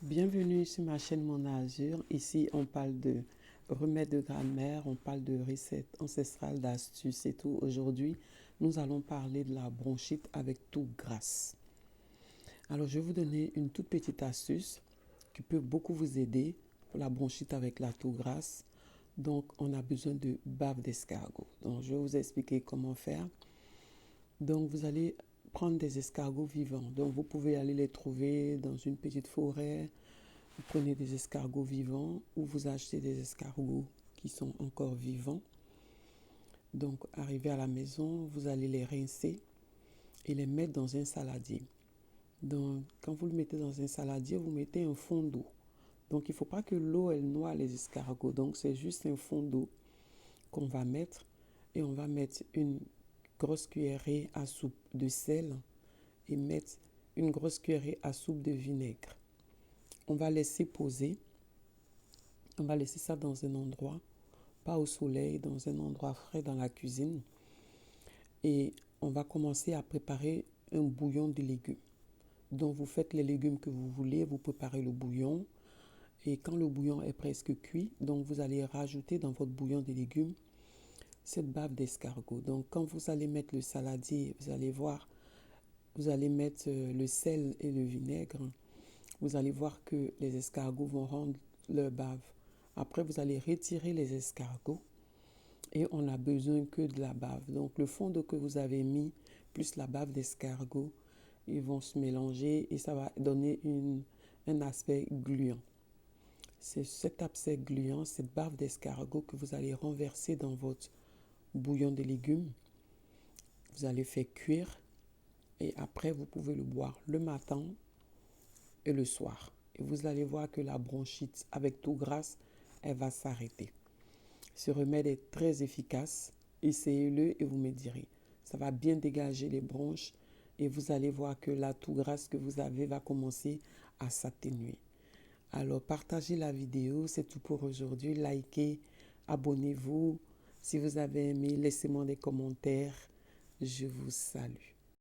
Bienvenue sur ma chaîne Mon Azur. Ici, on parle de remèdes de grammaire, on parle de recettes ancestrales, d'astuces et tout. Aujourd'hui, nous allons parler de la bronchite avec toux grasse. Alors, je vais vous donner une toute petite astuce qui peut beaucoup vous aider pour la bronchite avec la toux grasse. Donc, on a besoin de bave d'escargot. Donc, je vais vous expliquer comment faire. Donc, vous allez prendre des escargots vivants. Donc, vous pouvez aller les trouver dans une petite forêt. Vous prenez des escargots vivants ou vous achetez des escargots qui sont encore vivants. Donc, arrivé à la maison, vous allez les rincer et les mettre dans un saladier. Donc, quand vous le mettez dans un saladier, vous mettez un fond d'eau. Donc, il ne faut pas que l'eau, elle noie les escargots. Donc, c'est juste un fond d'eau qu'on va mettre. Et on va mettre une grosse cuillerée à soupe de sel et mettre une grosse cuillerée à soupe de vinaigre. On va laisser poser. On va laisser ça dans un endroit, pas au soleil, dans un endroit frais dans la cuisine. Et on va commencer à préparer un bouillon de légumes. Donc vous faites les légumes que vous voulez, vous préparez le bouillon. Et quand le bouillon est presque cuit, donc vous allez rajouter dans votre bouillon de légumes cette bave d'escargot. Donc quand vous allez mettre le saladier, vous allez voir, vous allez mettre le sel et le vinaigre. Vous allez voir que les escargots vont rendre leur bave. Après, vous allez retirer les escargots et on n'a besoin que de la bave. Donc, le fond d'eau que vous avez mis, plus la bave d'escargot, ils vont se mélanger et ça va donner un aspect gluant. C'est cet aspect gluant, cette bave d'escargot que vous allez renverser dans votre bouillon de légumes. Vous allez faire cuire et après, vous pouvez le boire le matin et le soir. Et vous allez voir que la bronchite avec toux grasse, elle va s'arrêter. Ce remède est très efficace. Essayez-le et vous me direz. Ça va bien dégager les bronches et vous allez voir que la toux grasse que vous avez va commencer à s'atténuer. Alors, partagez la vidéo. C'est tout pour aujourd'hui. Likez, abonnez-vous. Si vous avez aimé, laissez-moi des commentaires. Je vous salue.